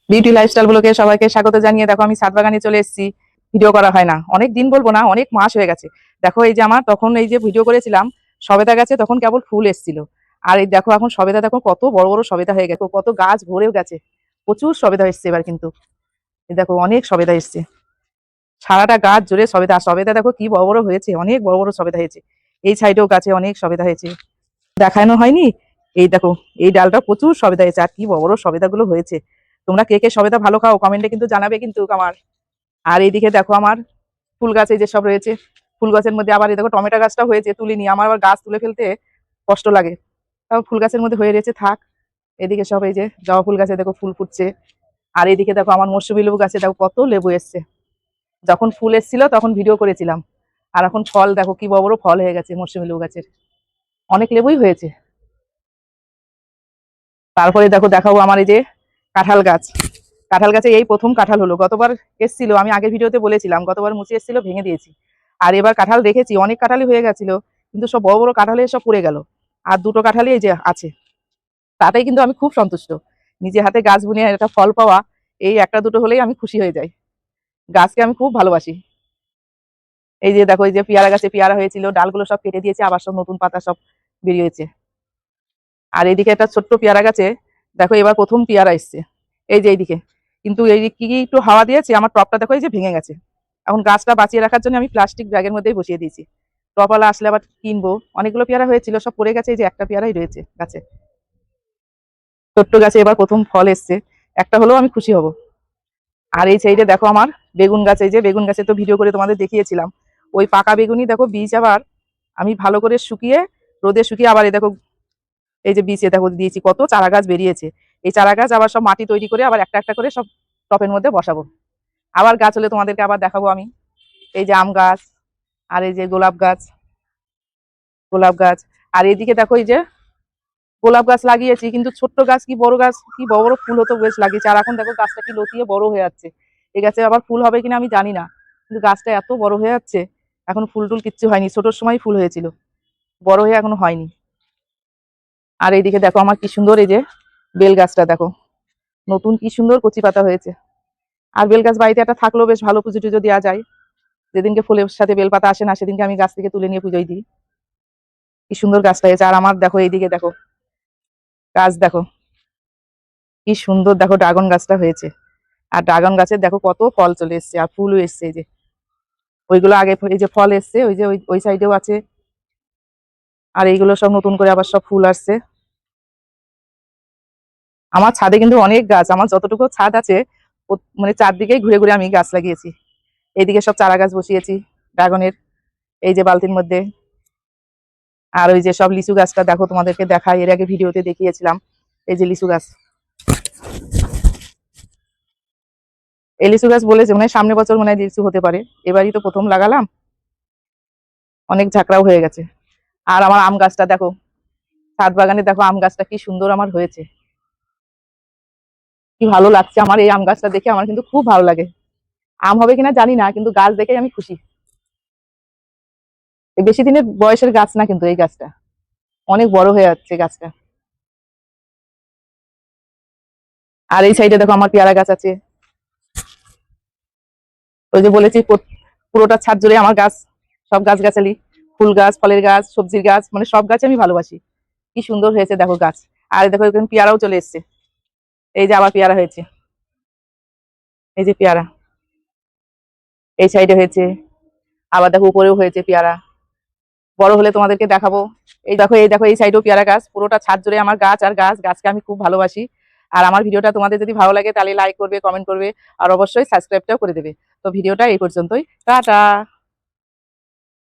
Beauty lifestyle ব্লগে সবাইকে স্বাগত জানিয়ে দেখো আমি ছাদ বাগানে চলে এসেছি। ভিডিও করা হয় না, অনেক দিন বলবো না, অনেক মাস হয়ে গেছে। দেখো এই যে আমার তখন এই যে ভিডিও করেছিলাম সবেদা গাছে তখন কেবল ফুল এসেছিল। আর এই দেখো এখন সবেদা দেখো কত বড় বড় সবেদা হয়ে গেছে, কত গাছ ভরেও গেছে, প্রচুর সবেদা এসছে এবার কিন্তু। এই দেখো অনেক সবেদা এসছে, সারাটা গাছ জুড়ে সবেদা। আর সবেদা দেখো কি বড় বড় হয়েছে, অনেক বড় বড় সবেদা হয়েছে। এই সাইডেও গাছে অনেক সবেদা হয়েছে, দেখানো হয়নি। এই দেখো এই ডালটা প্রচুর সবেদা হয়েছে, আর কি বড় বড় সবেদা গুলো হয়েছে। তোমরা কে কে সবেদা ভালো খাও কমেন্টে কিন্তু জানাবে কিন্তু আমার। আর এইদিকে দেখো আমার ফুল গাছ এই যে সব রয়েছে, ফুল গাছের মধ্যে আবার এই দেখো টমেটো গাছটাও হয়েছে, তুলিনি। আমার আবার গাছ তুলে ফেলতে কষ্ট লাগে, তাও ফুল গাছের মধ্যে হয়ে রয়েছে থাক। এদিকে সব এই যে জবা ফুল গাছে দেখো ফুল ফুটছে। আর এইদিকে দেখো আমার মৌসুমী লেবু গাছে দেখো কত লেবু এসছে। যখন ফুল এসেছিল তখন ভিডিও করেছিলাম, আর এখন ফল দেখো কি বড় বড় ফল হয়ে গেছে মৌসুমী লেবু গাছের, অনেক লেবুই হয়েছে। তারপরে দেখো দেখাবো আমার এই যে কাঁঠাল গাছ। কাঁঠাল গাছে এই প্রথম কাঁঠাল হলো, গতবার এসেছিল, আমি আগের ভিডিওতে বলেছিলাম গতবার মুচি এসেছিল ভেঙে দিয়েছি। আর এবার কাঁঠাল দেখেছি অনেক কাঁঠালই হয়ে গেছিল, কিন্তু সব বড় বড় কাঁঠালে সব পড়ে গেল। আর দুটো কাঁঠালই এই যে আছে, তাতেই কিন্তু আমি খুব সন্তুষ্ট। নিজে হাতে গাছ বুনিয়ে একটা ফল পাওয়া, এই একটা দুটো হলেই আমি খুশি হয়ে যাই। গাছকে আমি খুব ভালোবাসি। এই যে দেখো এই যে পেয়ারা গাছে পেয়ারা হয়েছিল, ডালগুলো সব কেটে দিয়েছে, আবার সব নতুন পাতা সব বেরিয়েছে। আর এইদিকে একটা ছোট্ট পেয়ারা গাছে দেখো এবার প্রথম পেয়ারা এসছে, এই যে এইদিকে। কিন্তু এই কি কি একটু হাওয়া দিয়েছে, আমার টপটা দেখো এই যে ভেঙে গেছে। এখন গাছটা বাঁচিয়ে রাখার জন্য আমি প্লাস্টিক ব্যাগের মধ্যেই বসিয়ে দিয়েছি, টপওয়ালা আসলে আবার কিনবো। অনেকগুলো পেয়ারা হয়েছিল সব পড়ে গেছে, এই যে একটা পেয়ারাই রয়েছে গাছে। ছোট্ট গাছে এবার প্রথম ফল এসছে, একটা হলেও আমি খুশি হব। আর এই সাইডে দেখো আমার বেগুন গাছ, এই যে বেগুন গাছে তো ভিডিও করে তোমাদের দেখিয়েছিলাম। ওই পাকা বেগুনই দেখো বীজ আবার আমি ভালো করে শুকিয়ে রোদে শুকিয়ে আবার এই দেখো এই যে বীজ দেখো দিয়েছি, কত চারা গাছ বেরিয়েছে। এই চারা গাছ আবার সব মাটি তৈরি করে আবার একটা একটা করে সব টপের মধ্যে বসাবো। আবার গাছ হলে তোমাদেরকে আবার দেখাবো আমি। এই যে আম গাছ, আর এই যে গোলাপ গাছ, গোলাপ গাছ। আর এইদিকে দেখো এই যে গোলাপ গাছ লাগিয়েছি, কিন্তু ছোট্ট গাছ কি বড় গাছ কি বড় বড় ফুল হতো বেশ লাগিয়েছে। আর এখন দেখো গাছটা কি লতিয়ে বড় হয়ে যাচ্ছে। এই গাছে আবার ফুল হবে কিনা আমি জানি না, কিন্তু গাছটা এত বড় হয়ে যাচ্ছে। এখন ফুল টুল কিচ্ছু হয়নি, ছোটোর সময় ফুল হয়েছিল, বড় হয়ে এখনো হয়নি। আর এইদিকে দেখো আমার কি সুন্দর এই যে বেল গাছটা দেখো, নতুন কি সুন্দর কচি পাতা হয়েছে। আর বেল গাছ বাড়িতে একটা থাকলেও বেশ ভালো, পুজো টুজো দেওয়া যায়। যেদিনকে ফুলের সাথে বেল পাতা আসে না সেদিনকে আমি গাছ থেকে তুলে নিয়ে পুজোয় দিই। কি সুন্দর গাছটা হয়েছে। আর আমার দেখো এইদিকে দেখো গাছ দেখো কি সুন্দর, দেখো ড্রাগন গাছটা হয়েছে। আর ড্রাগন গাছের দেখো কত ফল চলে এসছে, আর ফুলও এসছে। এই যে ওইগুলো আগে এই যে ফল এসছে, ওই যে ওই সাইডেও আছে। আর এইগুলো সব নতুন করে আবার সব ফুল আসছে। আমার ছাদে কিন্তু অনেক গাছ, আমার যতটুকু ছাদ আছে মানে চারদিকেই ঘুরে ঘুরে আমি গাছ লাগিয়েছি। এইদিকে সব চারা গাছ বসিয়েছি ড্রাগনের, এই যে বালতির মধ্যে। আর ওই যে সব লিচু গাছটা দেখো তোমাদেরকে দেখাই, এর আগে ভিডিওতে দেখিয়েছিলাম। এই যে লিচু গাছ, এই লিচু গাছ বলেছে মানে সামনে বছর মনে হয় লিচু হতে পারে, এবারই তো প্রথম লাগালাম, অনেক ঝাঁকড়াও হয়ে গেছে। আর আমার আম গাছটা দেখো, ছাদ বাগানে দেখো আম গাছটা কি সুন্দর আমার হয়েছে, কি ভালো লাগছে আমার এই আম গাছটা দেখে। আমার কিন্তু খুব ভালো লাগে, আম হবে কিনা জানি না, কিন্তু গাছ দেখে আমি খুশি। এই বেশি দিনের বয়সের গাছ না, কিন্তু এই গাছটা অনেক বড় হয়ে যাচ্ছে গাছটা। আর এই সাইডে দেখো আমার পেয়ারা গাছ আছে। ওই যে বলেছি পুরোটা ছাদ জুড়ে আমার গাছ, সব গাছ গাছালি, ফুল গাছ, ফলের গাছ, সবজির গাছ, মানে সব গাছ আমি ভালোবাসি। কি সুন্দর হয়েছে দেখো গাছ। আর দেখো এখানে পেয়ারাও চলে এসছে, এই যে আবার পেয়ারা হয়েছে, এই যে পেয়ারা এই সাইডে হয়েছে, আবার দেখো উপরেও হয়েছে পেয়ারা। বড় হলে তোমাদেরকে দেখাবো। এই দেখো এই দেখো এই সাইডেও পেয়ারা গাছ, পুরোটা ছাদ জুড়ে আমার গাছ আর গাছ। গাছকে আমি খুব ভালোবাসি। আর আমার ভিডিওটা তোমাদের যদি ভালো লাগে তাহলে লাইক করবে, কমেন্ট করবে, আর অবশ্যই সাবস্ক্রাইবটাও করে দেবে। তো ভিডিওটা এই পর্যন্তই, টাটা।